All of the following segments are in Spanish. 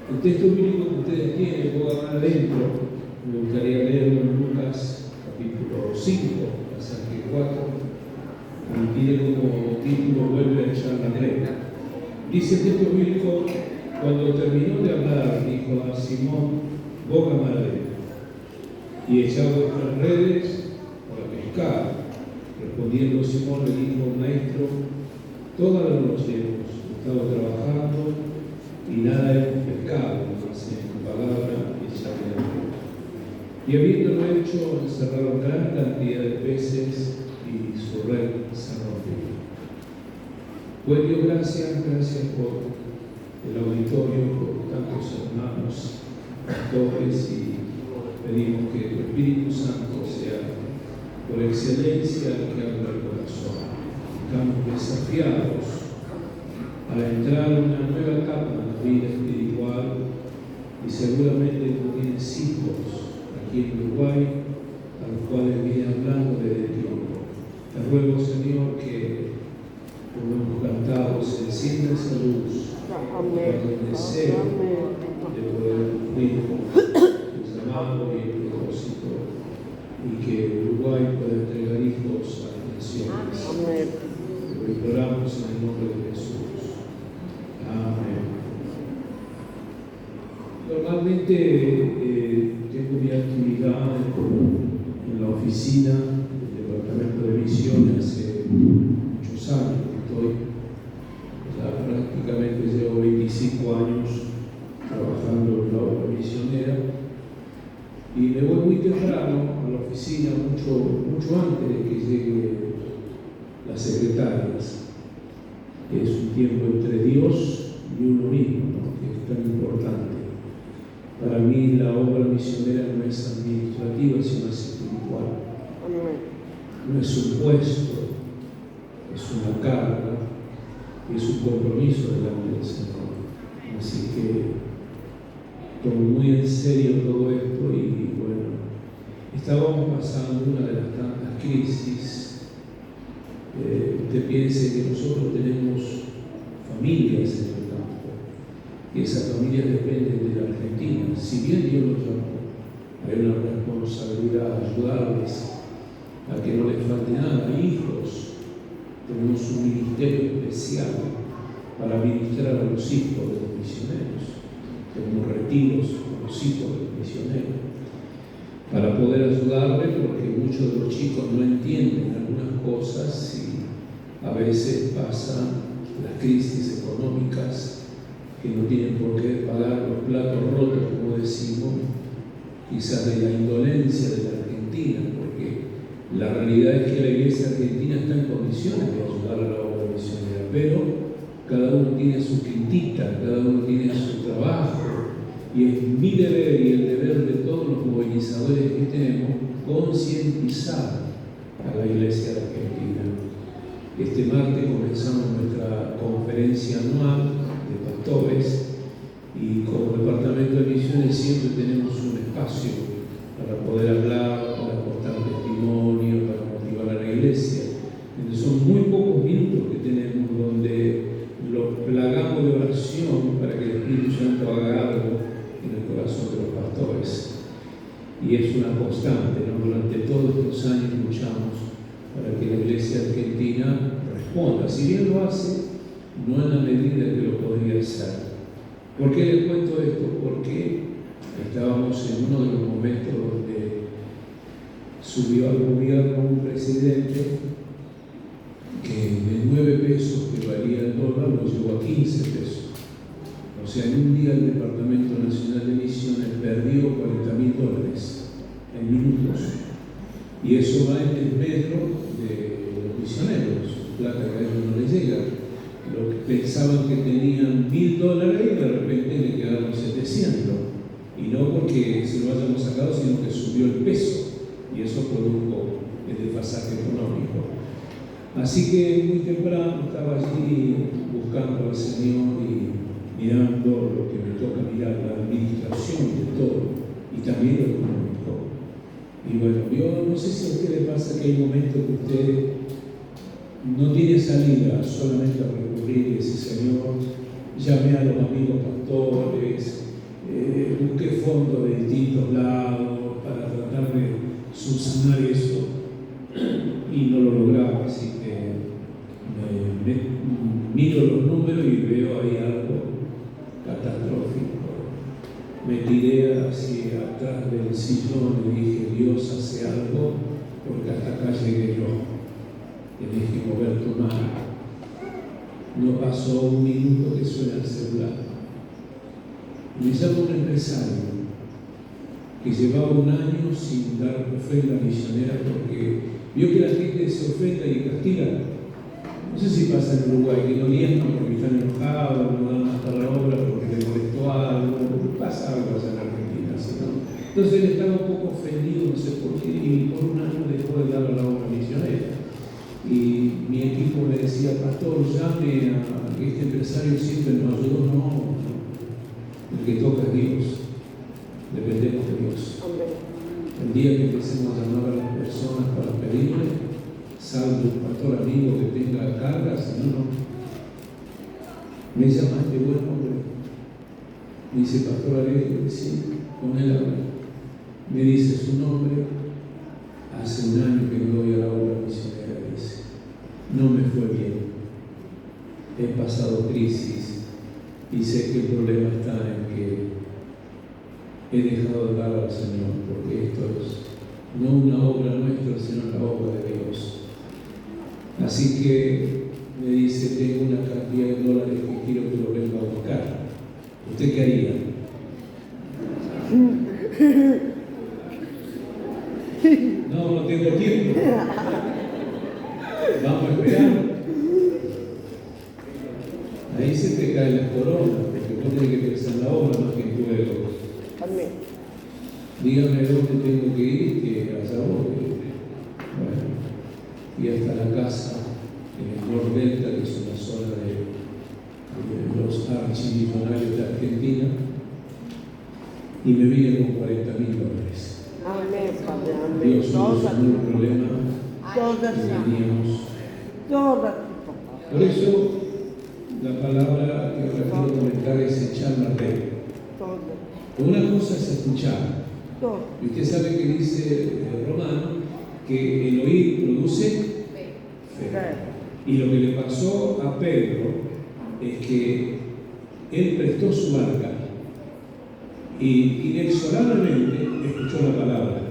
El texto bíblico que ustedes tienen, pongan adentro, me gustaría leerlo en Lucas capítulo 5, pasaje 4, y tiene como título Vuelve a echar la ley. Dice el texto bíblico: cuando terminó de hablar, dijo a Simón: boga madre, y echad vuestras redes para pescar. Respondiendo Simón le dijo: maestro, toda la noche hemos estado trabajando y nada hemos pescado, mas en tu palabra echaré la red. Y habiéndolo hecho, encerraron gran cantidad de peces y su red se rompió. Pues Dios, gracias por el auditorio, por tantos hermanos, pastores, y pedimos que tu Espíritu Santo sea por excelencia el que abra el corazón. Estamos desafiados a entrar en una nueva etapa en la vida espiritual, y seguramente tú tienes hijos aquí en Uruguay a los cuales viene hablando desde tiempo. Te ruego, Señor, que, como hemos cantado, se encienda esa luz para el deseo de poder cumplir tu llamado y el propósito, y que Uruguay pueda entregar hijos a las naciones. Lo imploramos en el nombre de Jesús. Amén. Normalmente tengo mi actividad en la oficina del Departamento de Misiones hace muchos años que estoy. Ya prácticamente llevo 25 años trabajando en la obra misionera, y me voy muy temprano a la oficina, mucho antes de que lleguen las secretarias. Es un tiempo entre Dios y uno mismo, ¿no?, que es tan importante. Para mí la obra misionera no es administrativa, sino es espiritual. No es un puesto, es una carga, y es un compromiso delante del Señor. Así que tomo muy en serio todo esto, y bueno, estábamos pasando una de las tantas crisis. Usted piense que nosotros tenemos familias en el campo, y esas familias dependen de la Argentina. Si bien Dios los llamó, hay una responsabilidad de ayudarles a que no les falte nada. Hijos, tenemos un ministerio especial para ministrar a los hijos de los misioneros. Tenemos retiros con los hijos de los misioneros para poder ayudarles, porque muchos de los chicos no entienden algunas cosas, y a veces pasan las crisis económicas que no tienen por qué pagar los platos rotos, como decimos, quizás de la indolencia de la Argentina, porque la realidad es que la Iglesia argentina está en condiciones de ayudar a la obra misionera, pero cada uno tiene su quintita, cada uno tiene su trabajo, y es mi deber y el deber de todos los movilizadores que tenemos concientizar a la Iglesia argentina. Este martes comenzamos nuestra conferencia anual de pastores, y como Departamento de Misiones siempre tenemos un espacio para poder hablar, para aportar testimonio, para motivar a la Iglesia. Entonces son muy pocos minutos que tenemos donde los plagamos de oración para que el Espíritu Santo haga algo en el corazón de los pastores. Y es una constante, ¿no? Durante todos estos años luchamos para que la Iglesia argentina responda. Si bien lo hace, no en la medida que lo podría hacer. ¿Por qué les cuento esto? Porque estábamos en uno de los momentos donde subió al gobierno un presidente que de 9 pesos que valía el dólar lo llevó a 15 pesos. O sea, en un día el Departamento Nacional de Misiones perdió $40.000 en minutos. Y eso va en desmedro de los misioneros, plata que a ellos no les llega. Lo que pensaban que tenían $1.000 y de repente le quedaron 700. Y no porque se lo hayamos sacado, sino que subió el peso. Y eso produjo el desfasaje económico. Así que muy temprano estaba allí buscando al Señor y mirando lo que me toca mirar, la administración de todo, y también lo económico. Y bueno, yo no sé si a usted le pasa que hay momentos que usted no tiene salida, solamente a recurrir y decir: Señor, llamé a los amigos pastores, busqué fondos de distintos lados para tratar de subsanar eso y no lo lograba, así que miro los números y veo ahí algo catastrófico. Me tiré hacia atrás del sillón y dije, Dios hace algo, porque hasta acá llegué yo. Tenés que mover tu mano. No pasó un minuto que suena el celular. Me llama un empresario que llevaba un año sin dar ofrenda misionera porque vio que la gente se ofrenda y castiga. No sé si pasa en Uruguay, que no diezman porque están enojados, no dan más para la obra porque le molestó algo. Pasa algo allá en Argentina, ¿sí, no? Entonces él estaba un poco ofendido, no sé por qué, y por un año dejó de dar la obra misionera. Y mi equipo me decía, pastor, llame a este empresario, siempre nos ayudó. No, el que toca es Dios, dependemos de Dios. El día que empecemos a llamar a las personas para pedirle, salvo un pastor amigo que tenga cargas, no. Me llama este buen hombre, me dice, pastor Alegre, sí, con él habla. Me dice su nombre, hace un año que no doy a la obra misionera, dice, no me fue bien, he pasado crisis y sé que el problema está en que he dejado de dar al Señor, porque esto es no una obra nuestra, sino la obra de Dios. Así que me dice, tengo una cantidad de dólares que quiero que lo venga a buscar. ¿Usted qué haría? No tengo tiempo. Vamos a esperar. Ahí se te cae la corona, porque vos tenés que pensar en la obra más que en tu ego. Amén. Dígame dónde tengo que ir, que allá voy. Bueno, y hasta la casa en el Nordelta, que es una zona de los archimillonarios de Argentina, y me vine con $40.000. Amén, Padre, amén. Dios solucionó el problema y veníamos. Por eso la palabra que prefiero comentar es echar la red. Una cosa es escuchar. Y usted sabe que dice Romano que el oír produce fe. Y lo que le pasó a Pedro es que él prestó su barca y inexorablemente escuchó la palabra,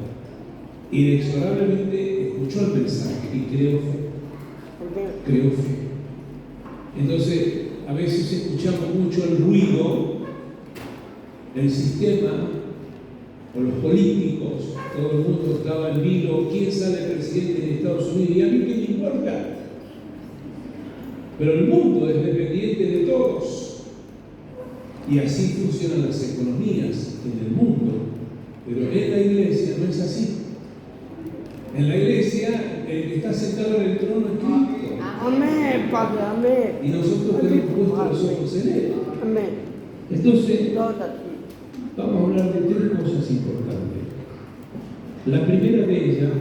inexorablemente escuchó el mensaje y creó fe. Entonces, a veces escuchamos mucho el ruido, el sistema o los políticos, todo el mundo estaba en vilo, ¿quién sale presidente en Estados Unidos? Y a mí qué me importa. Pero el mundo es dependiente de todos. Y así funcionan las economías en el mundo. Pero en la iglesia no es así. En la iglesia, el que está sentado en el trono es Cristo. Amén, Padre, amén. Y nosotros tenemos puestos los ojos en Él. Amén. Entonces, vamos a hablar de tres cosas importantes. La primera de ellas,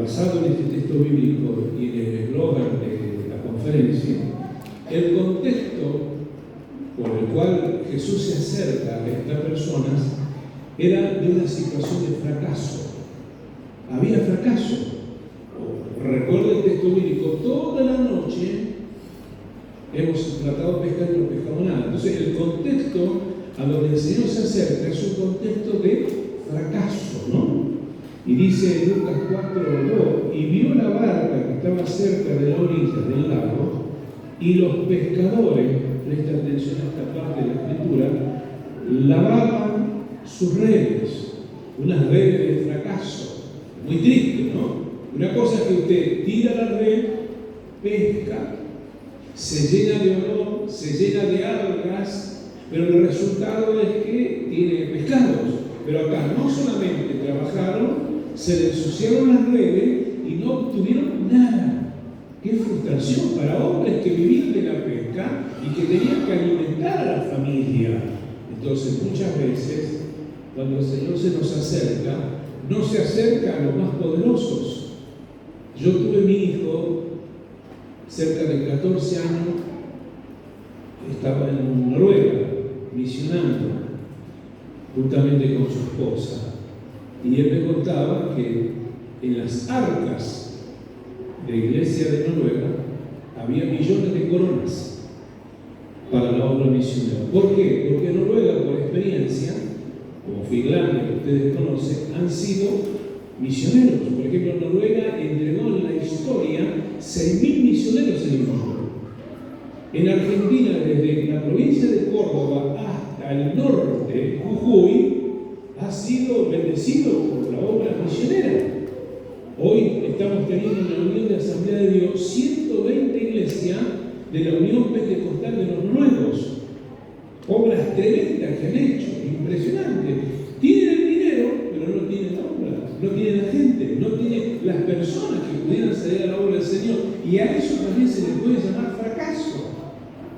basado en este texto bíblico y en el eslogan de la conferencia, el contexto por el cual Jesús se acerca a estas personas era de una situación de fracaso. Había fracaso. Recuerda el texto bíblico, toda la noche hemos tratado de pescar y no pescamos nada. Entonces, el contexto a donde el Señor se acerca es un contexto de fracaso, ¿no? Y dice en Lucas 4:2, y vio la barca que estaba cerca de la orilla del lago, y los pescadores, presta atención a esta parte de la escritura, lavaban sus redes, unas redes de fracaso. Muy triste, ¿no? Una cosa es que usted tira la red, pesca, se llena de olor, se llena de algas, pero el resultado es que tiene pescados. Pero acá no solamente trabajaron, se le ensuciaron las redes y no obtuvieron nada. ¡Qué frustración para hombres que vivían de la pesca y que tenían que alimentar a la familia! Entonces, muchas veces, cuando el Señor se nos acerca, no se acerca a los más poderosos. Yo tuve mi hijo cerca de 14 años, estaba en Noruega, misionando, juntamente con su esposa. Y él me contaba que en las arcas de la iglesia de Noruega había millones de coronas para la obra misionera. ¿Por qué? Porque Noruega, por experiencia, como Finlandia, que ustedes conocen, han sido misioneros. Por ejemplo, Noruega entregó en la historia 6.000 misioneros en el mundo. En Argentina, desde la provincia de Córdoba hasta el norte, Jujuy, ha sido bendecido por la obra misionera. Hoy estamos teniendo en la Unión de Asamblea de Dios 120 iglesias de la Unión Pentecostal de los Nuevos. Obras tremendas que han hecho, impresionantes. Tienen el dinero, pero no tienen la obra, no tienen la gente, no tienen las personas que pudieran salir a la obra del Señor. Y a eso también se le puede llamar fracaso.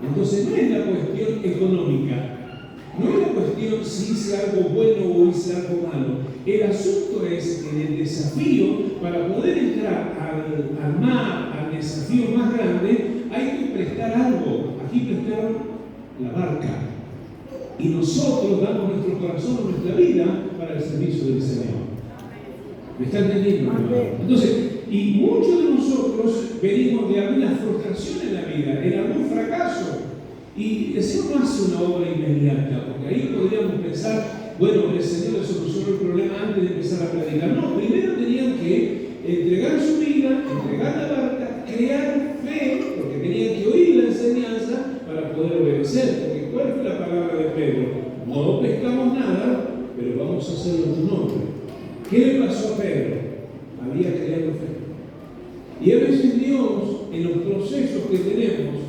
Entonces no es la cuestión económica. No es la cuestión si hice algo bueno o hice algo malo. El asunto es que en el desafío, para poder entrar al mar, al desafío más grande, hay que prestar algo. Aquí prestaron la barca. Y nosotros damos nuestro corazón, nuestra vida para el servicio del Señor. ¿Me están entendiendo? Entonces, y muchos de nosotros venimos de alguna frustración en la vida, en algún fracaso. Y el Señor no hace una obra inmediata, porque ahí podríamos pensar, bueno, el Señor le solucionó el problema antes de empezar a predicar. No, primero tenían que entregar su vida, entregar la barca, crear fe, porque tenían que oír la enseñanza para poder obedecer. Porque ¿cuál fue la palabra de Pedro? No pescamos nada, pero vamos a hacerlo en tu nombre. ¿Qué le pasó a Pedro? Había creado fe. Y a veces Dios, en los procesos que tenemos,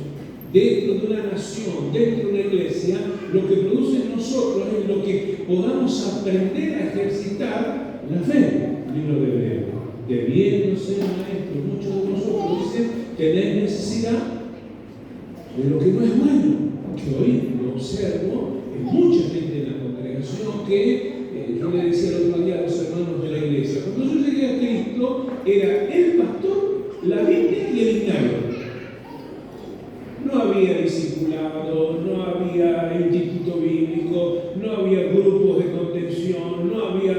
dentro de una nación, dentro de una iglesia, lo que produce en nosotros es lo que podamos aprender a ejercitar la fe. Libro de Hebreo. De bien no sea maestro, muchos de nosotros dicen, tener necesidad de lo que no es bueno. Que hoy lo observo en mucha gente en la congregación que, yo le decía el otro día a los hermanos de la iglesia, cuando yo llegué a Cristo, era el pastor, la Biblia y el himnario. No había discipulado, no había instituto bíblico, no había grupos de contención, no había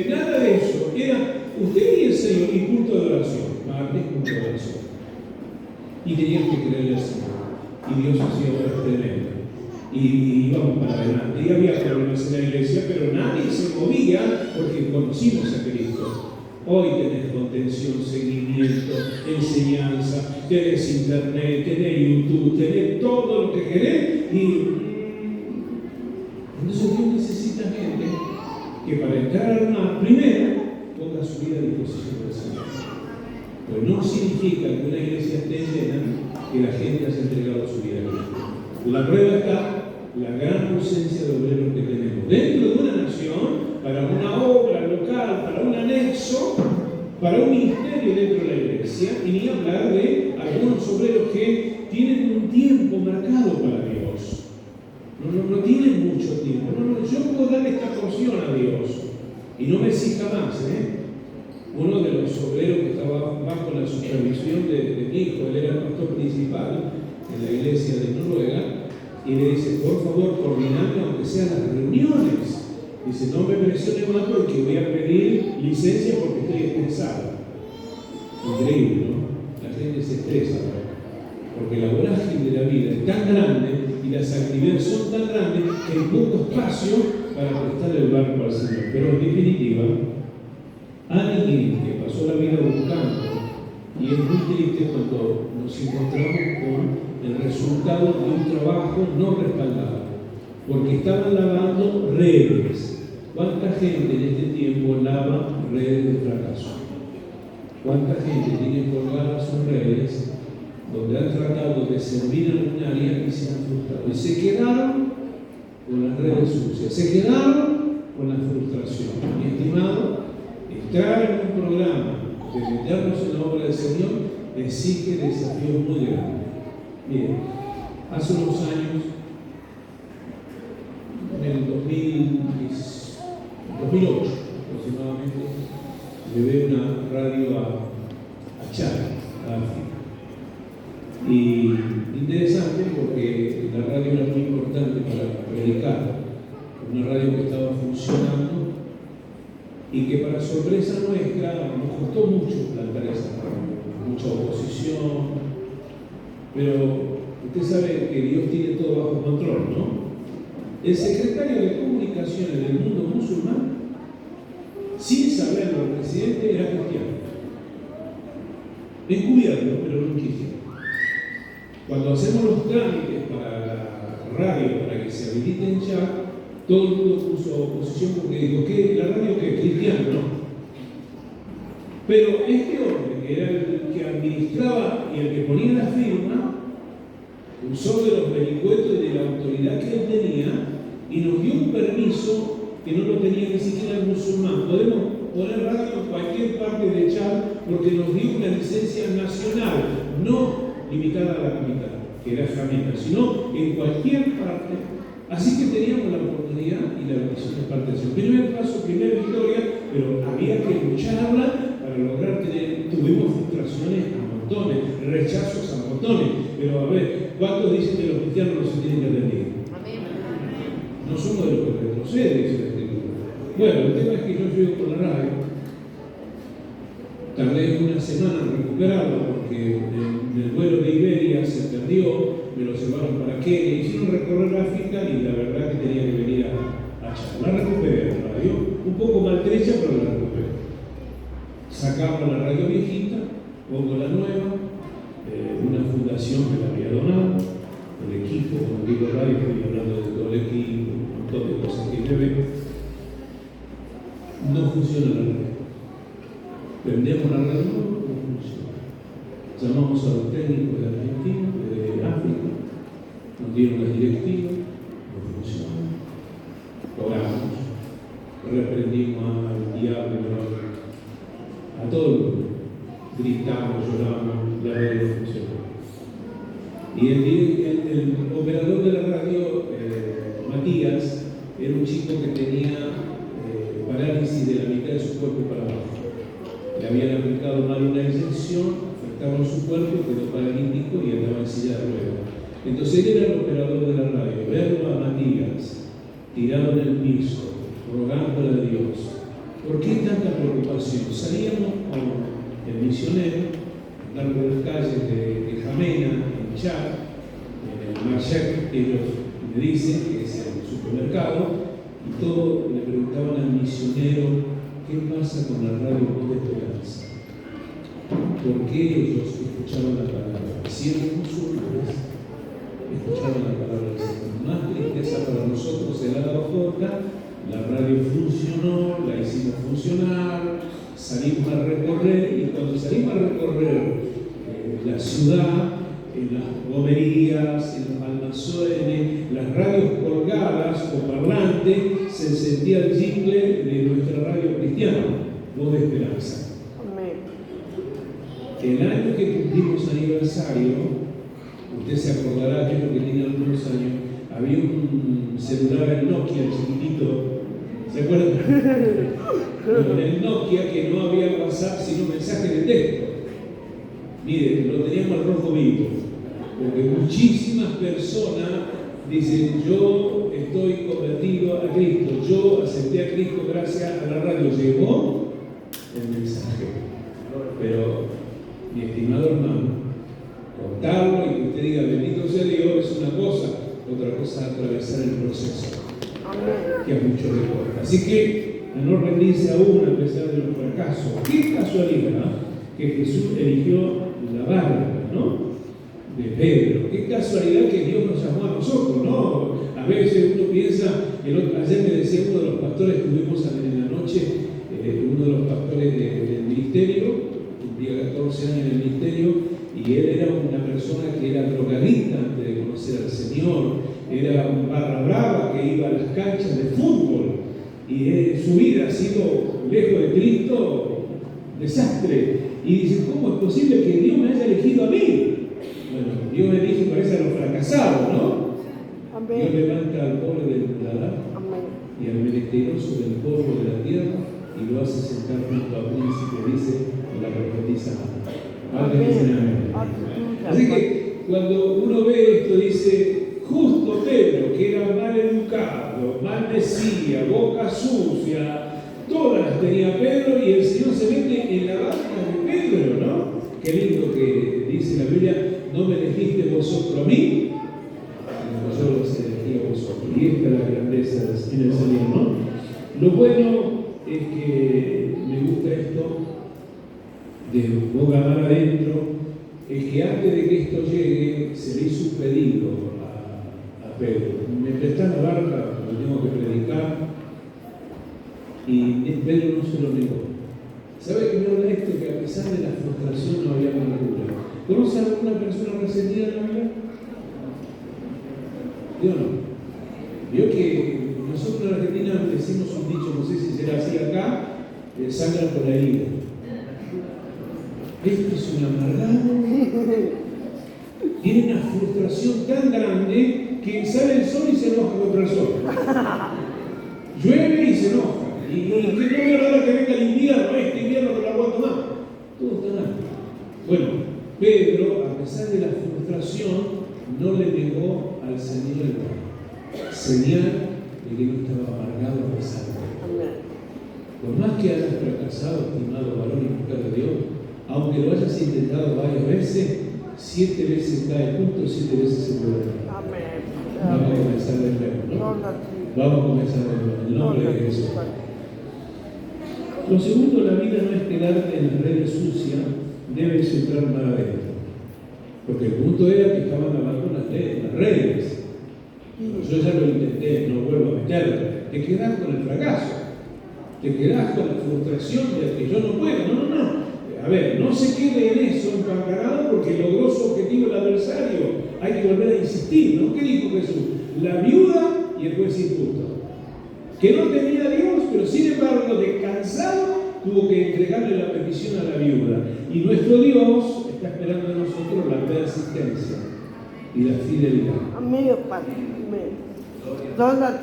nada de eso. Era usted y el Señor y punto de oración. Martes, punto de oración. Y tenías que creerle al Señor. Y Dios hacía obras tremendas. Y íbamos para adelante. Y había problemas en la iglesia, pero nadie se movía porque conocimos a Cristo. Hoy tenés contención, seguimiento, enseñanza, tenés internet, tenés YouTube, tenés todo lo que querés. Y entonces Dios necesita gente que para entrar al mar, primero, ponga su vida a disposición del Señor. Pero no significa que una iglesia esté llena que la gente haya entregado su vida a Cristo. La prueba está la gran ausencia de obreros que tenemos dentro de una nación, para una obra local, para un anexo, para un ministerio dentro de la iglesia, y ni hablar de algunos obreros que tienen un tiempo marcado para Dios. No tienen mucho tiempo. Yo puedo dar esta porción a Dios y no me exija más. Uno de los obreros que estaba bajo la supervisión de mi hijo, él era el pastor principal en la iglesia de Noruega, y le dice, por favor, coordiname aunque sean las reuniones. Dice, no me presione más porque voy a pedir licencia porque estoy estresado. Increíble, ¿no? La gente se estresa, ¿no? Porque la vorágine de la vida es tan grande y las actividades son tan grandes que hay poco espacio para prestarle el barco al Señor. Pero en definitiva, alguien que pasó la vida buscando, y es muy triste cuando nos encontramos con el resultado de un trabajo no respaldado, porque estaban lavando redes. ¿Cuánta gente en este tiempo lava redes de fracaso? ¿Cuánta gente tiene colgadas sus redes donde han tratado de servir en un área y se han frustrado? Y se quedaron con las redes sucias, se quedaron con la frustración. Mi estimado, entrar en un programa de meternos en la obra del Señor exige desafíos muy grandes. Miren, hace unos años, en el 2008 aproximadamente, llevé una radio a Chad, a África. Y interesante porque la radio era muy importante para predicar. Una radio que estaba funcionando y que para sorpresa nuestra nos costó mucho plantar esa radio, mucha oposición, pero usted sabe que Dios tiene todo bajo control, ¿no? El secretario de Comunicaciones del mundo musulmán, sin saberlo, el presidente era cristiano. Encubierto, pero no cristiano. Cuando hacemos los trámites para la radio, para que se habiliten ya, todo el mundo puso oposición porque dijo que la radio que es cristiana, ¿no? Pero este hombre, que era el que administraba y el que ponía la firma, usó de los vericuetos y de la autoridad que él tenía y nos dio un permiso que no lo tenía ni siquiera el musulmán. Podemos poner radio en cualquier parte de Chad porque nos dio una licencia nacional, no limitada a la capital, que era Jamaica, sino en cualquier parte. Así que teníamos la oportunidad y la bendición de parte de Dios. Primer paso, primera victoria, pero había que lucharla para lograr tener. Tuvimos frustraciones a montones, rechazos a montones, pero a ver, ¿cuántos dicen que los cristianos no se tienen que rendir? No somos de los que retroceden, dice la Escritura. Bueno, el tema es que yo llego con la radio, tardé una semana en recuperarlo porque en el vuelo de Iberia se perdió, me lo llevaron para Kenia, hicieron recorrer África y la verdad que tenía que venir a Chad. La recuperé la radio, un poco maltrecha, pero la recuperé. Sacamos la radio viejita, pongo la nueva, una fundación que la había donado, el equipo, como digo radio, estoy hablando de todo el equipo, un montón de cosas que llevé. No funciona la radio. Prendemos la radio, no funciona. Llamamos a los técnicos de Argentina, de África, nos dieron las directivas, no funcionó. Oramos, reprendimos al diablo, a todo el mundo. Gritamos, lloramos, la radio no funcionó. Y el operador de la radio, Matías, era un chico que tenía parálisis de la mitad de su cuerpo para abajo. Le habían aplicado mal una inyección, afectaba su cuerpo, quedó paralítico y andaba en silla de ruedas. Entonces él era el operador de la radio. Verlo a Matías tirado en el piso, rogándole a Dios. ¿Por qué tanta preocupación? Salíamos con el misionero, andando por las calles de Jamena, en Chad, en el marché que ellos me dicen, que es el supermercado, y todo le preguntaban al misionero: ¿qué pasa con la radio Voz de Esperanza? ¿Por qué ellos escuchaban la palabra? Si eran musulmanes, escuchaban la palabra del Señor. Más tristeza para nosotros se la ha dado corta. La radio funcionó, la hicimos funcionar, salimos a recorrer, y cuando salimos a recorrer la ciudad, en las gomerías, en los almacenes, las radios colgadas o parlantes, se sentía el jingle de nuestra radio cristiana, Voz de Esperanza. El año que cumplimos aniversario, usted se acordará, yo que tiene algunos años, había un celular en Nokia chiquitito, ¿se acuerdan? En el Nokia, que no había WhatsApp sino mensaje de texto. Mire, lo teníamos al rojo vivo, porque muchísimas personas dicen: yo estoy convertido a Cristo, yo acepté a Cristo gracias a la radio. Llegó el mensaje. Pero, mi estimado hermano, contarlo y que usted diga bendito sea Dios es una cosa, otra cosa es atravesar el proceso, que a muchos les cuesta. Así que, a no rendirse aún a pesar de los fracasos. Qué casualidad que Jesús eligió la barca, ¿no?, de Pedro. Qué casualidad que Dios nos llamó a nosotros, ¿no? A veces uno piensa, ayer me decía uno de los pastores, estuvimos en la noche, uno de los pastores del ministerio, cumplía 14 años en el ministerio, y él era una persona que era drogadicta antes de conocer al Señor, era un barra brava que iba a las canchas de fútbol, y su vida ha sido, lejos de Cristo, desastre. Y dice: ¿cómo es posible que Dios me haya elegido a mí? Bueno, Dios elige, parece, a los fracasados, ¿no? Amén. Dios levanta al pobre del muladar y al menesteroso del polvo de la tierra y lo hace sentar junto a príncipe, dice la profetisa. Amén. Así que cuando uno ve esto, dice: justo Pedro, que era mal educado, mal decía, boca sucia, todas las tenía Pedro y el Señor se mete en la barca de Pedro, ¿no? Qué lindo que dice la Biblia, no me elegiste vosotros a mí, sino yo los elegí a vosotros. Y esta es la grandeza del Señor, ¿no? Lo bueno es que me gusta esto de boca mar adentro, es que antes de que esto llegue, se le hizo un pedido a Pedro. Me prestás la barca, lo tengo que predicar, y Pedro no se lo negó. ¿Sabe qué me habla esto? Que a pesar de la frustración no había amargura. ¿Conoce a alguna persona resentida en la vida? Yo no. Vio que nosotros en Argentina decimos un dicho, no sé si será así acá, sangran por la herida. Esto es un amargado. Tiene una frustración tan grande que sale el sol y se enoja contra el sol. Llueve y se enoja. Y que no veo nada que venga el invierno, este invierno no lo aguanto más. Todo está mal. Bueno, Pedro, a pesar de la frustración, no le negó al Señor el pan. Señal de que no estaba amargado a pesar de él. Por más que hayas fracasado, estimado varón y mujer de Dios, aunque lo hayas intentado varias veces, 7 veces cae punto, 7 veces se puede levantar. Vamos a comenzar de nuevo, ¿no? Vamos a comenzar de nuevo, en el nombre de Jesús. Lo segundo, la vida no es quedarte en las redes sucias, debes entrar más adentro. Porque el punto era que estaban abajo en las redes. Yo ya lo intenté, no vuelvo a meterlo. Te quedás con el fracaso, te quedás con la frustración de que yo no puedo. No. A ver, no se quede en eso empancarado porque logró su objetivo el adversario. Hay que volver a insistir, ¿no? ¿Qué dijo Jesús? La viuda y el juez injusto. Que no tenía a Dios, pero sin embargo, descansado, tuvo que entregarle la petición a la viuda. Y nuestro Dios está esperando de nosotros la persistencia y la fidelidad. Amén, Padre. Amén. Estaba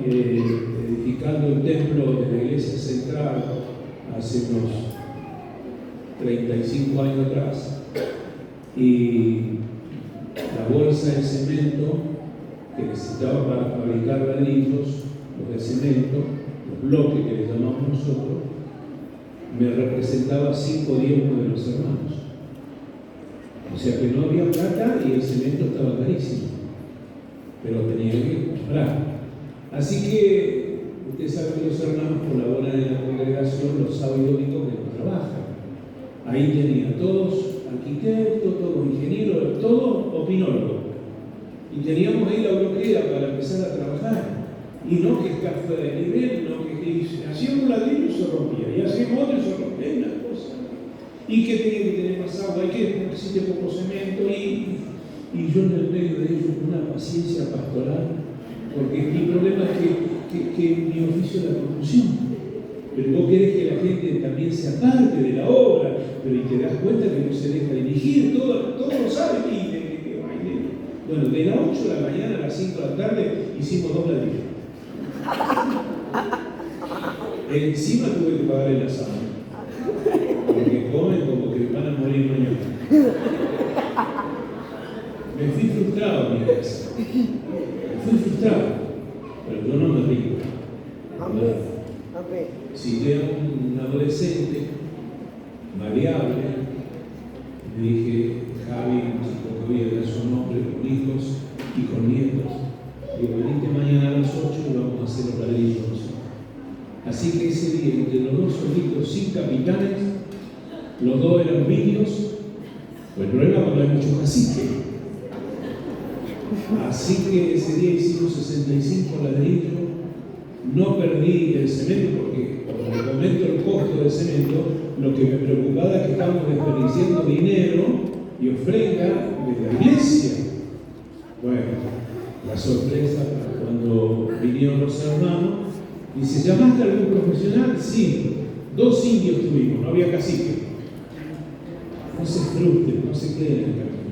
edificando el templo de la iglesia central hace unos 35 años atrás, y la bolsa de cemento que necesitaba para fabricar ladrillos, los de cemento, los bloques que le llamamos nosotros, me representaba 5 diezmos de los hermanos. O sea que no había plata y el cemento estaba carísimo, pero tenía que comprar. Así que usted sabe que los hermanos colaboran en la congregación los sábados y domingos que no trabajan. Ahí tenía todos arquitectos, todos ingenieros, todos opinólogos. Y teníamos ahí la bloquera para empezar a trabajar. Y no que está fuera de nivel, no que hacíamos un ladrillo y se rompía, y hacíamos otro y se rompía, una cosa. Y que tenía que tener más agua, y que existe poco cemento, y yo en el medio de ellos con una paciencia pastoral, porque mi problema es que mi oficio es la construcción. Pero vos querés que la gente también sea parte de la obra, pero y te das cuenta que no se deja dirigir, todo lo sabe. Bueno, de las 8 de la mañana a las 5 de la tarde hicimos 2 ladrillos. Encima tuve que pagar el asado, porque comen como que van a morir mañana. Me fui frustrado en mi casa. Me fui frustrado, pero yo no me rico. Si era un adolescente maleable, le dije, Javi, un chico que hoy era su nombre, con hijos y con nietos, digo, venite mañana a las 8 y vamos a hacer los ladrillos nosotros. Así que ese día, entre los 2 solitos sin capitanes, los 2 eran vídeos, pues el problema es cuando hay mucho cacique. Así que ese día hicimos 65 ladrillos, no perdí el cemento porque, como le comento el costo del cemento, lo que me preocupaba es que estábamos desperdiciando dinero y ofrenda de la iglesia. Bueno, la sorpresa cuando vinieron los hermanos, dice, ¿llamaste a algún profesional? Sí, 2 indios tuvimos, no había cacique. No se frustren, no se queden en el camino.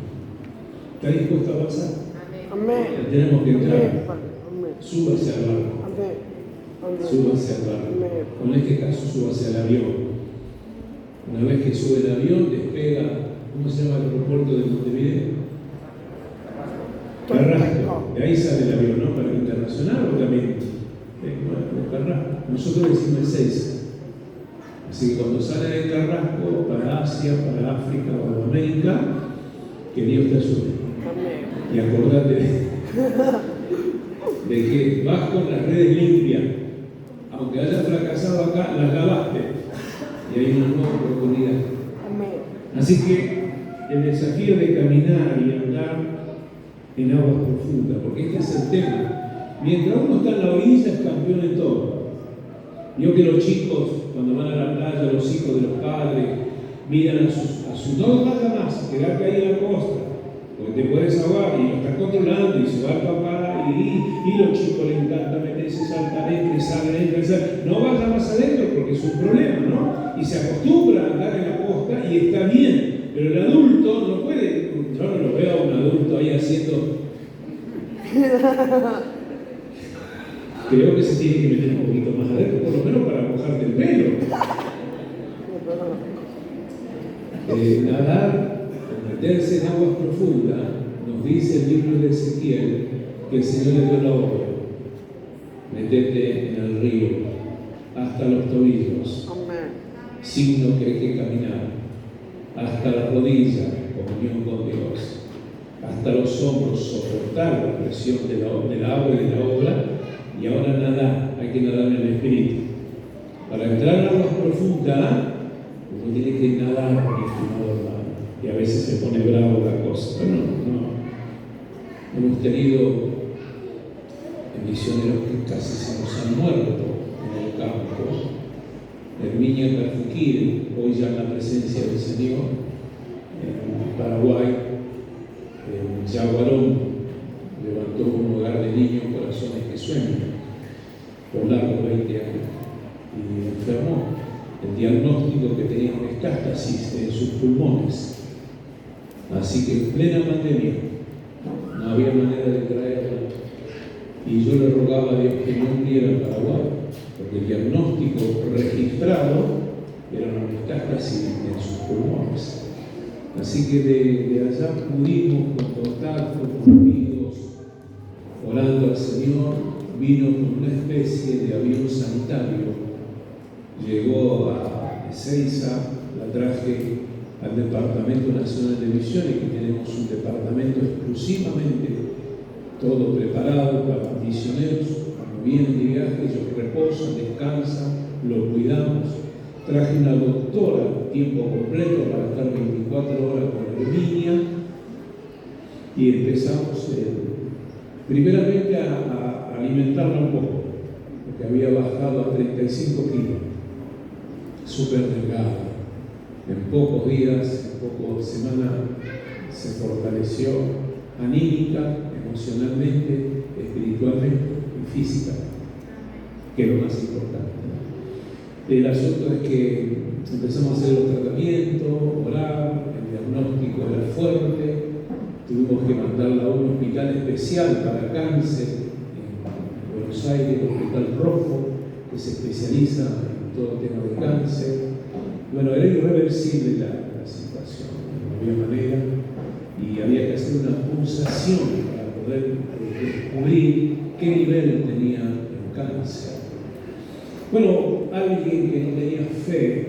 ¿Está dispuesto a avanzar? Amén. Tenemos que entrar. Amén. Súbase al barco. Amén. Súbase al barco. En este caso, súbase al avión. Una vez que sube el avión, despega, ¿cómo se llama el aeropuerto de Montevideo? Carrasco. De ahí sale el avión, ¿no? Para el internacional o también. Bueno, Carrasco. Nosotros decimos Ezeiza. Así que cuando sale de Carrasco para Asia, para África o América, que Dios te ayude. Amén. Y acordate de que vas con las redes limpias. Aunque hayas fracasado acá, las lavaste. Y hay una nueva oportunidad. Amén. Así que el desafío de caminar y andar en aguas profundas, porque este es el tema. Mientras uno está en la orilla, es campeón en todo. Yo que los chicos, cuando van a la playa, los hijos de los padres, miran a sus no vaya más, quedarte ahí en la costa, porque te puedes ahogar y lo estás controlando y se va el papá y los chicos les encanta meterse, saltar, salen, no vaya más adentro porque es un problema, ¿no? Y se acostumbra a andar en la costa y está bien, pero el adulto no puede, yo no lo veo a un adulto ahí haciendo. Creo que se tiene que meter un poquito más adentro, por lo menos para mojarte el pelo. Nadar, meterse en aguas profundas, nos dice el libro de Ezequiel que el Señor le dio la orden. Metete en el río hasta los tobillos, signo que hay que caminar, hasta las rodillas, comunión con Dios, hasta los hombros, soportar la presión del agua y de la obra. Y ahora nadar, hay que nadar en el espíritu. Para entrar en aguas profundas, uno tiene que nadar, mi estimado hermano. Y a veces se pone bravo la cosa. Pero no. Hemos tenido misioneros que casi se nos han muerto en el campo. Herminia Carfuquire, hoy ya en la presencia del Señor, en Paraguay, en Yaguarón, levantó un hogar de niños corazones que sueñan por largos 20 años y enfermó. El diagnóstico que tenía metástasis en sus pulmones. Así que en plena pandemia no había manera de traerla y yo le rogaba a Dios que no viniera a Paraguay porque el diagnóstico registrado era una metástasis en sus pulmones. Así que de allá pudimos con contacto con amigos, orando al Señor, vino con una especie de avión sanitario, llegó a Ezeiza, la traje al Departamento Nacional de Misiones, que tenemos un departamento exclusivamente todo preparado para misioneros. Cuando vienen de viaje, ellos reposan, descansan, los cuidamos. Traje una doctora a tiempo completo para estar 24 horas con Herminia y empezamos primeramente a alimentarla un poco, porque había bajado a 35 kilos, súper delgada. En pocos días, en pocas semanas, se fortaleció anímica, emocionalmente, espiritualmente y físicamente, que es lo más importante. El asunto es que empezamos a hacer los tratamientos, orar, el diagnóstico era fuerte, tuvimos que mandarla a un hospital especial para cáncer en Buenos Aires, el Hospital Rojo, que se especializa en todo el tema de cáncer. Bueno, era irreversible la situación, no había manera, y había que hacer una pulsación para poder descubrir qué nivel tenía el cáncer. Bueno, alguien que no tenía fe,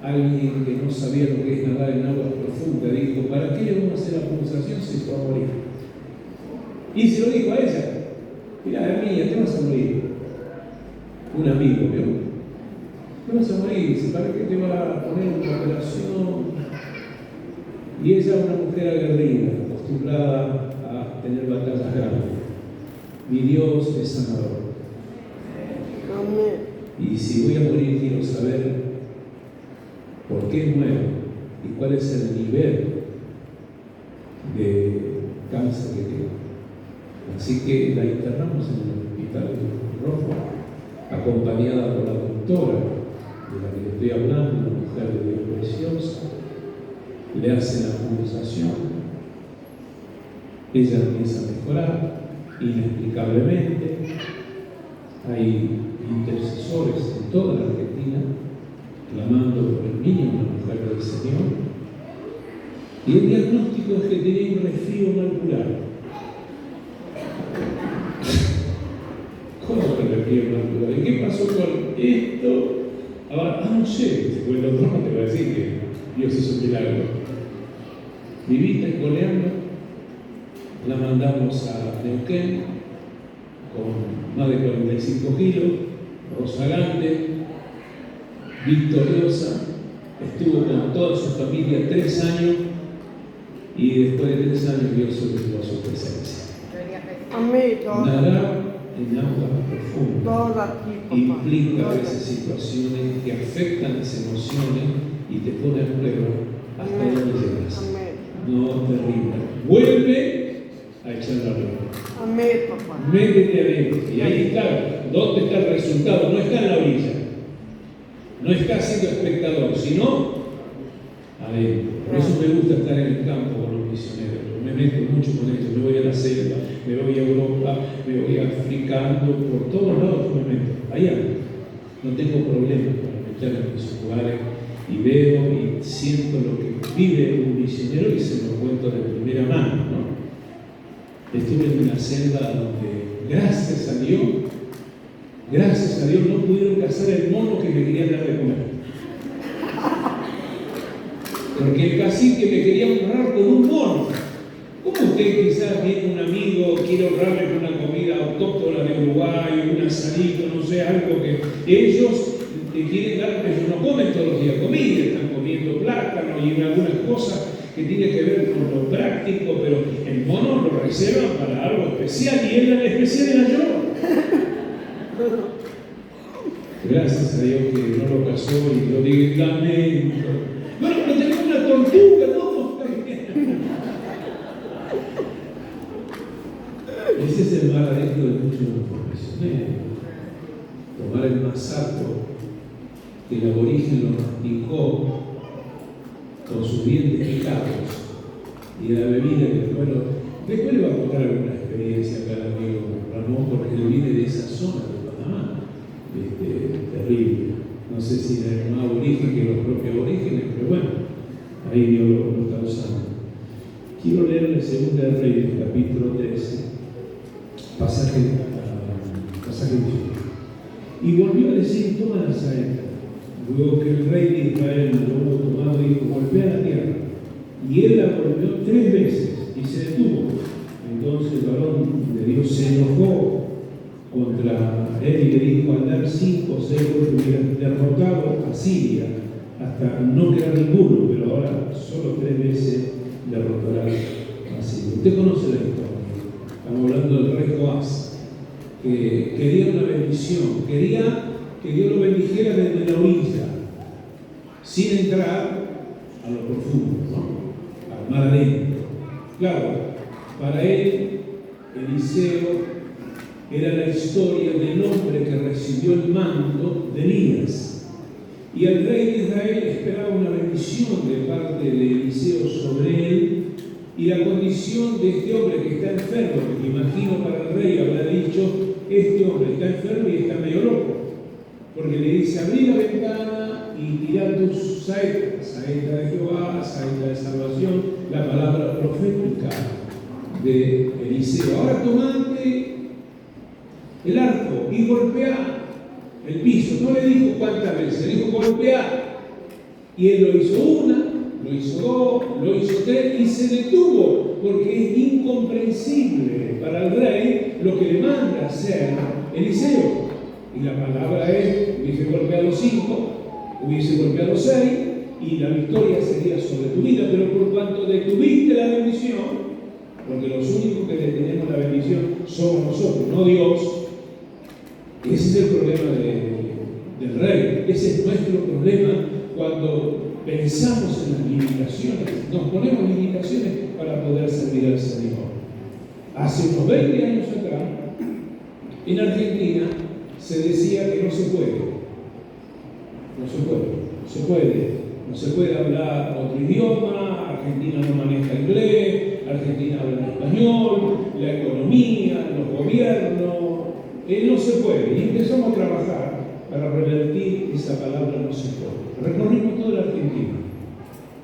alguien que no sabía lo que es nadar en aguas profundas, dijo, ¿para qué le vamos a hacer la pulsación si se va a morir? Y se lo dijo a ella, mirá, Herminia, te vas a morir. Un amigo, ¿vio? Te vas a morir, dice, ¿para qué te va a poner una operación? Y ella, una mujer aguerrida, acostumbrada a tener batallas grandes. Mi Dios es sanador. Y si voy a morir, quiero saber por qué muero y cuál es el nivel de cáncer que tengo. Así que la internamos en el Hospital Rojo, acompañada por la doctora de la que le estoy hablando, una mujer de Dios preciosa. Le hacen la pulsación, ella empieza a mejorar inexplicablemente. Hay intercesores en toda la Argentina clamando por el niño, una mujer del Señor. Y el diagnóstico es que tenía un resfrío valvular. ¿Cómo que resfrío? aquí en Blanco. ¿Y qué pasó con esto? Ahora, no sé, porque el otro no te va a decir que Dios hizo un milagro. Vivita coleando, la mandamos a Neuquén con más de 45 kilos, rozagante, victoriosa, estuvo con toda su familia 3 años y después de 3 años Dios solicitó su presencia. Amén. Nadar en aguas profundas Todo aquí, papá. implica a veces situaciones que afectan las emociones y te pone a prueba hasta donde llegas. Amén. No te rindas. Vuelve a echar la red. Amén, papá. Métete adentro. Y ahí está. ¿Dónde está el resultado? No está en la orilla. No está siendo espectador, sino adentro. Por eso me gusta estar en el campo con los misioneros. Me meto mucho con ellos. Me voy a la selva, me voy a Europa, me voy a Africando, por todos lados me meto. Allá no tengo problemas para meterme en esos lugares y veo y siento lo que vive un misionero y se lo cuento de primera mano, ¿no? Estuve en una selva donde, gracias a Dios, no pudieron cazar el mono que me querían dar de comer. Porque el cacique me quería honrar con un mono. ¿Cómo usted quizás viene un amigo, quiere honrarle con una comida autóctona de Uruguay, un asadito, no sé, algo que ellos te quieren dar, pero ellos no comen todos los días comida, están comiendo plátano y algunas cosas que tienen que ver con lo práctico, pero el mono lo reservan para algo especial y el especial era yo. Gracias a Dios que no lo casó y lo dije, lamento. Bueno, pero tengo una tortuga, ¿no? Ese es el mal adentro de muchos de los profesionales. Tomar el masato que el aborigen lo masticó con sus dientes picados y la bebida que después le va a contar alguna experiencia acá al amigo Ramón, porque él viene de esa zona de Panamá, terrible. No sé si era el más aborigen que los propios aborígenes, pero bueno, ahí Dios lo está usando. Quiero leer el 2 de Reyes, capítulo 13, pasaje 18. Y volvió a decir: toma la saeta. Luego que el rey de Israel lo hubo tomado, dijo: golpea la tierra. Y él la golpeó 3 veces y se detuvo. Entonces el varón de Dios se enojó contra él y le dijo: al dar 5 o 6 golpes hubieran derrotado a Siria hasta no quedar ninguno, pero ahora solo 3 veces derrotará a Siria. Usted conoce la historia. Estamos hablando del rey Joás, que quería una bendición, quería que Dios lo bendijera desde la orilla, sin entrar a lo profundo, ¿no? Al mar adentro. Claro, para él, Eliseo era la historia del hombre que recibió el mando de Elías. Y el rey de Israel esperaba una bendición de parte de Eliseo sobre él, y la condición de este hombre que está enfermo, que me imagino para el rey habrá dicho: este hombre está enfermo y está medio loco, porque le dice: abrí la ventana y tirá tus saetas, saeta de Jehová, saeta de salvación, la palabra profética de Eliseo. Ahora tomate el arco y golpea el piso. No le dijo cuántas veces, le dijo golpear. Y él lo hizo 1, lo hizo 2, lo hizo 3 y se detuvo, porque es incomprensible para el rey lo que le manda hacer Eliseo. Y la palabra es: hubiese golpeado 5, hubiese golpeado 6 y la victoria sería sobre tu vida. Pero por cuanto detuviste la bendición, porque los únicos que detenemos la bendición somos nosotros, no Dios. Ese es el problema del rey. Ese es nuestro problema cuando pensamos en las limitaciones. Nos ponemos limitaciones para poder servir al Señor. Hace unos 20 años atrás, en Argentina, se decía que no se puede. No se puede hablar otro idioma. Argentina no maneja inglés, Argentina habla en español, la economía, los gobiernos. No se puede. Y empezamos a trabajar para revertir esa palabra no se puede. Recorrimos toda la Argentina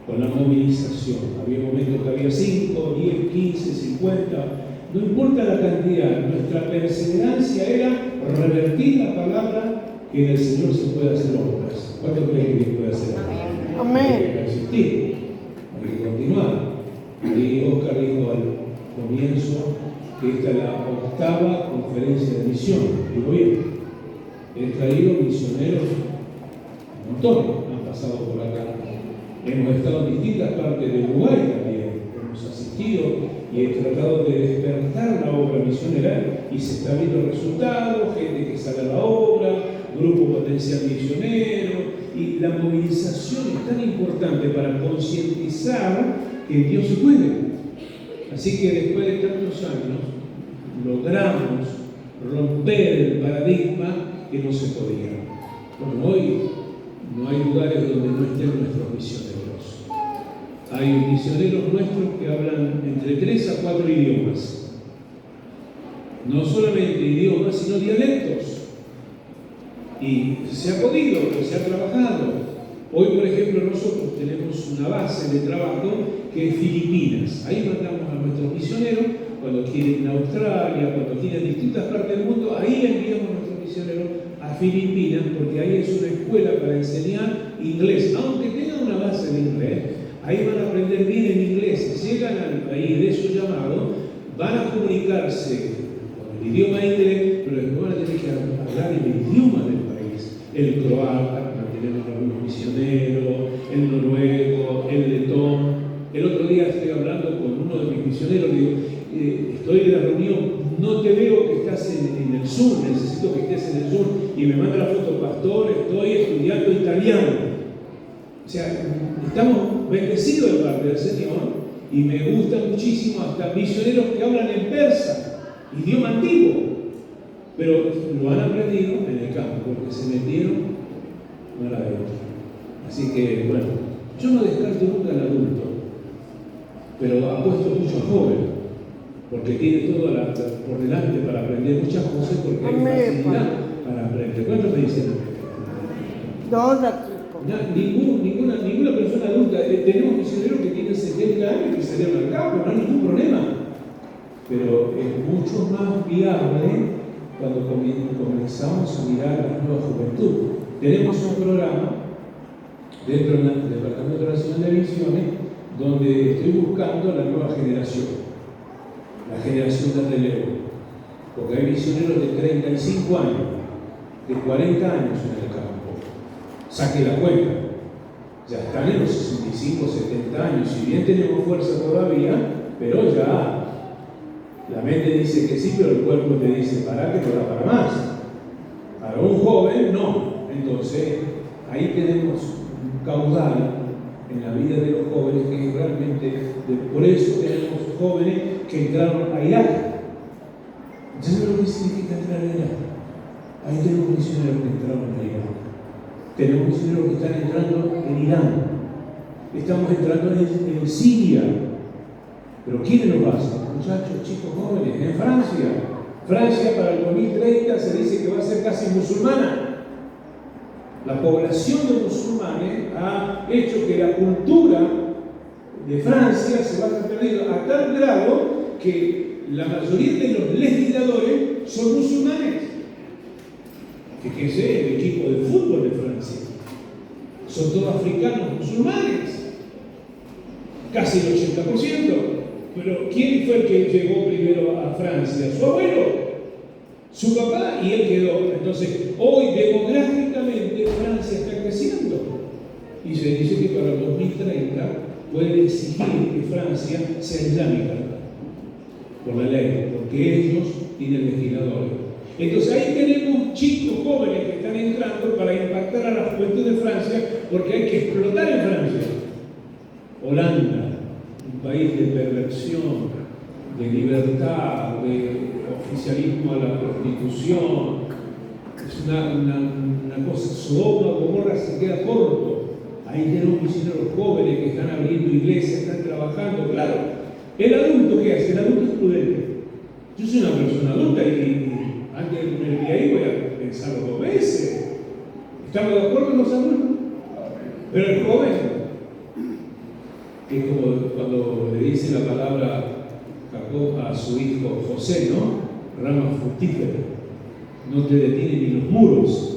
con la movilización. Había momentos que había 5, 10, 15, 50 no importa la cantidad, nuestra perseverancia era revertir la palabra que en el Señor se puede hacer obras. ¿Cuánto creen que Dios puede hacer? Amén. Hay que persistir, hay que continuar. Ahí Oscar dijo al comienzo que esta es la 8ª conferencia de misión. Digo bien, he traído misioneros, montones han pasado por acá. Hemos estado en distintas partes de Uruguay también, hemos asistido y he tratado de despertar la obra misionera y se está viendo resultados, gente que sale a la obra, grupo potencial misionero, y la movilización es tan importante para concientizar que Dios se puede. Así que después de tantos años logramos romper el paradigma que no se podía. Bueno, hoy no hay lugares donde no estén nuestros misioneros. Hay misioneros nuestros que hablan entre 3 a 4 idiomas. No solamente idiomas, sino dialectos. Y se ha podido, se ha trabajado. Hoy, por ejemplo, nosotros tenemos una base de trabajo que es Filipinas. Ahí mandamos a nuestros misioneros cuando quieren ir a Australia, cuando quieren distintas partes del mundo. Ahí enviamos a nuestros misioneros a Filipinas, porque ahí es una escuela para enseñar inglés. Aunque tengan una base de inglés, ahí van a aprender bien el inglés. Si llegan al país de su llamado, van a comunicarse con el idioma inglés, pero después van a tener que hablar el idioma del país. El croata, tenemos algunos misioneros, el noruego, el letón. El otro día estoy hablando con uno de mis misioneros, digo, estoy en la reunión, no te veo que estás en el sur, necesito que estés en el sur, y me manda la foto, pastor, estoy estudiando italiano. O sea, estamos bendecidos de parte del Señor, y me gusta muchísimo hasta misioneros que hablan en persa, idioma antiguo, pero lo han aprendido en el campo, porque se metieron mal adentro. Así que, bueno, yo no descarto nunca al adulto, pero apuesto mucho a joven, porque tiene todo por delante para aprender muchas cosas, porque hay facilidad para aprender. ¿Cuántos me dicen? 2 aquí. Ninguna persona adulta. Tenemos misioneros que tienen 70 años y que salieron al campo, no hay ningún problema. Pero es mucho más viable cuando comenzamos a mirar a la nueva juventud. Tenemos un programa dentro del Departamento Nacional de Misiones donde estoy buscando la nueva generación, la generación de relevo, porque hay misioneros de 35 años, de 40 años en el campo. Saque la cuenta, ya están en los 65, 70 años, si bien tenemos fuerza todavía, pero ya la mente dice que sí, pero el cuerpo te dice para que no da para más. Para un joven, no. Entonces, ahí tenemos un caudal en la vida de los jóvenes que es realmente, por eso tenemos jóvenes que entraron a Irak. ¿Sabes lo que significa entrar a Irak? Ahí tenemos misioneros que entraron a Irak. Tenemos misioneros que están entrando en Irán. Estamos entrando en Siria. ¿Pero quiénes lo hacen? Muchachos, chicos jóvenes, en Francia. Francia para el 2030 se dice que va a ser casi musulmana. La población de musulmanes ha hecho que la cultura de Francia se vaya perdiendo a tal grado que la mayoría de los legisladores son musulmanes. Fíjense el equipo de fútbol de Francia. Son todos africanos musulmanes. Casi el 80%. Pero ¿quién fue el que llegó primero a Francia? Su abuelo, su papá, y él quedó. Entonces, hoy demográficamente Francia está creciendo. Y se dice que para el 2030 pueden exigir que Francia sea islámica por la ley, porque ellos tienen legisladores. Entonces ahí tenemos chicos jóvenes que están entrando para impactar a la juventud de Francia, porque hay que explotar en Francia. Holanda, un país de perversión, de libertad, de oficialismo a la prostitución, es una cosa, Sodoma, Gomorra se queda corto. Ahí tenemos misioneros jóvenes que están abriendo iglesias, están trabajando, claro. El adulto, ¿qué hace? El adulto es prudente. Yo soy una persona adulta y antes de ponerme ahí voy a pensarlo 2 veces. ¿Estamos de acuerdo los adultos? Pero el joven, que es como cuando le dice la palabra Jacob a a su hijo José, ¿no? Rama fructífera. No te detienen ni los muros.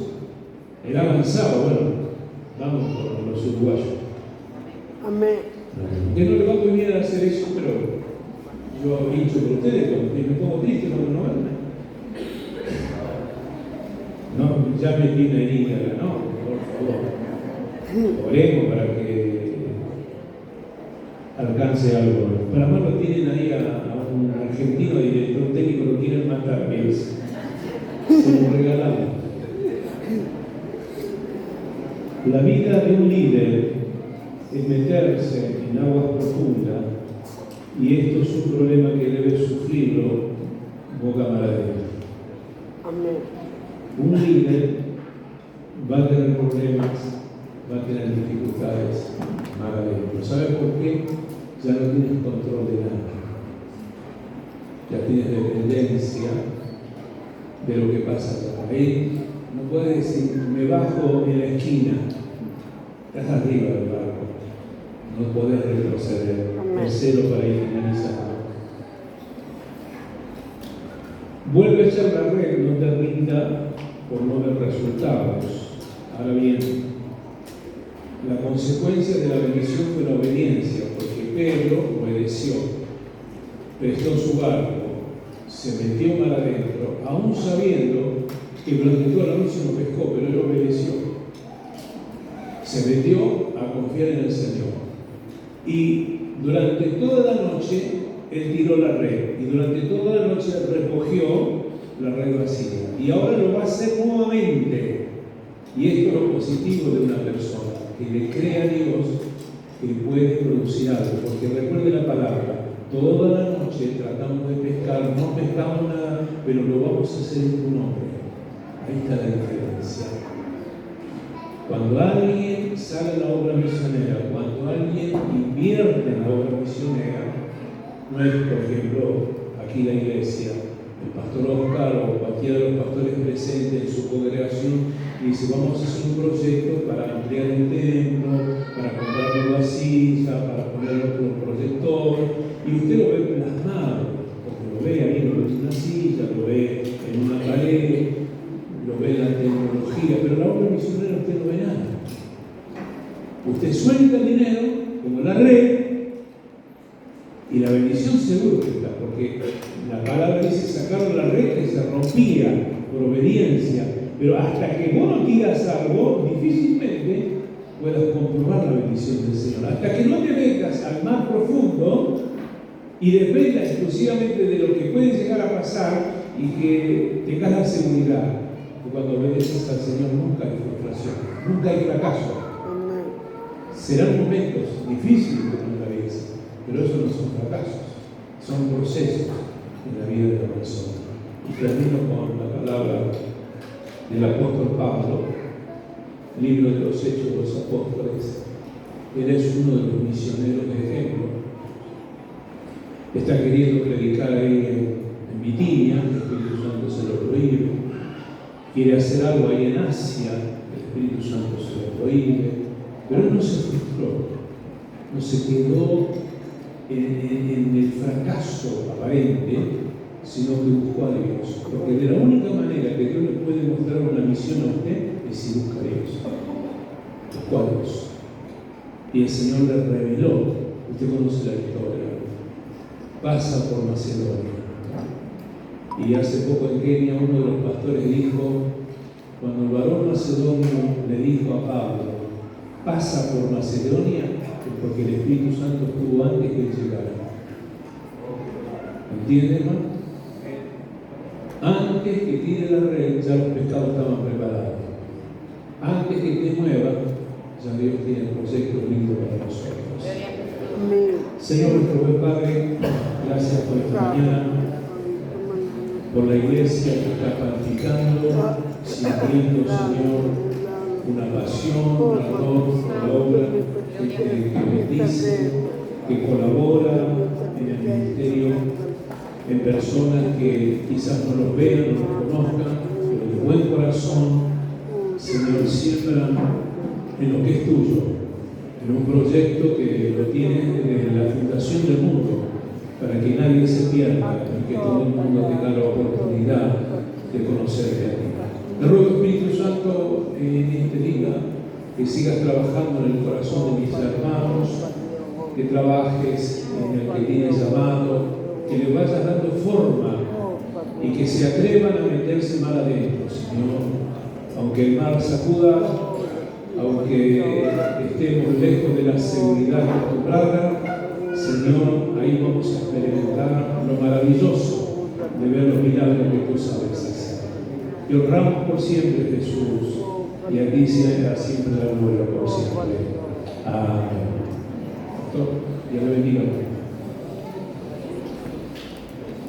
Él avanzaba, bueno, vamos con los uruguayos. Amén. Que no le va muy bien hacer eso, pero yo he dicho por ustedes, me pongo triste cuando no van. No, ya me tiene herida, no, por favor. Oremos para que alcance algo. Para más lo tienen ahí a un argentino director técnico, lo quieren matar, piensa. Se lo regalamos. La vida de un líder es meterse en aguas profundas y esto es un problema que debe sufrirlo boca mar adentro. Amén. Un líder va a tener problemas, va a tener dificultades mar adentro. ¿Sabes por qué? Ya no tienes control de nada. Ya tienes dependencia de lo que pasa acá. Ahí no puedes decir, me bajo en la esquina. Estás arriba del barco. No podés retroceder. El celo para ir finalizando. Vuelve a echar la red, no te rinda por no ver resultados. Ahora bien, la consecuencia de la bendición fue la obediencia, porque Pedro obedeció, prestó su barco, se metió mar adentro, aún sabiendo que durante toda la noche no pescó, pero él obedeció. Se metió a confiar en el Señor. Y durante toda la noche él tiró la red, y durante toda la noche recogió la red vacía. Y ahora lo va a hacer nuevamente. Y esto es lo positivo de una persona, que le cree a Dios que puede producir algo. Porque recuerde la palabra, toda la noche tratamos de pescar, no pescamos nada, pero lo vamos a hacer en tu nombre. Ahí está la diferencia. Cuando alguien sale a la obra misionera, cuando alguien invierte en la obra misionera, no es, por ejemplo, aquí la iglesia, el pastor Oscar o cualquiera de los pastores presentes en su congregación dice, vamos a hacer un proyecto para ampliar el templo, para comprar nuevas sillas, para poner otro proyector, y usted lo ve plasmado, porque lo ve ahí, lo ve en una silla, lo ve en una pared, lo ve en la tecnología, pero la obra misionera usted no ve nada. Usted suelta el dinero, como la red, y la bendición seguro que está, porque la palabra dice sacaron la red que se rompía por obediencia, pero hasta que vos no tiras algo, difícilmente puedas comprobar la bendición del Señor. Hasta que no te metas al mar profundo y dependas exclusivamente de lo que puede llegar a pasar y que tengas la seguridad que cuando obedeces al Señor nunca hay frustración, nunca hay fracaso. Serán momentos difíciles en la vida, pero esos no son fracasos, son procesos en la vida de la persona. Y termino con la palabra del apóstol Pablo, libro de los Hechos de los Apóstoles. Él es uno de los misioneros de ejemplo. Está queriendo predicar ahí en Bitinia, el Espíritu Santo se lo prohíbe. Quiere hacer algo ahí en Asia, el Espíritu Santo se lo prohíbe. Pero él no se frustró, no se quedó en el fracaso aparente, sino que buscó a Dios. Porque de la única manera que Dios le puede mostrar una misión a usted es si busca a Dios. Buscó a Dios. Y el Señor le reveló, usted conoce la historia, pasa por Macedonia. Y hace poco en Kenia uno de los pastores dijo, cuando el varón macedonio le dijo a Pablo, pasa por Macedonia, porque el Espíritu Santo estuvo antes que él llegara. ¿Entiendes, hermano? Antes que tire la red, ya los pescados estaban preparados. Antes que te mueva, ya Dios tiene el proyecto lindo para nosotros. Señor nuestro buen Padre, gracias por esta mañana, por la iglesia que está practicando, sintiendo, Señor, una pasión, un ardor por la obra que bendice, que colabora en el ministerio, en personas que quizás no los vean, no los conozcan, pero de buen corazón, Señor, siembran en lo que es tuyo, en un proyecto que lo tienes desde la fundación del mundo, para que nadie se pierda y que todo el mundo tenga la oportunidad de conocerte a ti. Te ruego, Espíritu Santo, en este día, que sigas trabajando en el corazón de mis hermanos, que trabajes en el que tienes llamado, que le vayas dando forma y que se atrevan a meterse mal adentro, Señor. Aunque el mar sacuda, aunque estemos lejos de la seguridad acostumbrada, Señor, ahí vamos a experimentar lo maravilloso de ver los milagros que tú sabes hacer. Te honramos por siempre, Jesús, y a ti sea siempre la gloria por siempre. Amén. Dios le bendiga.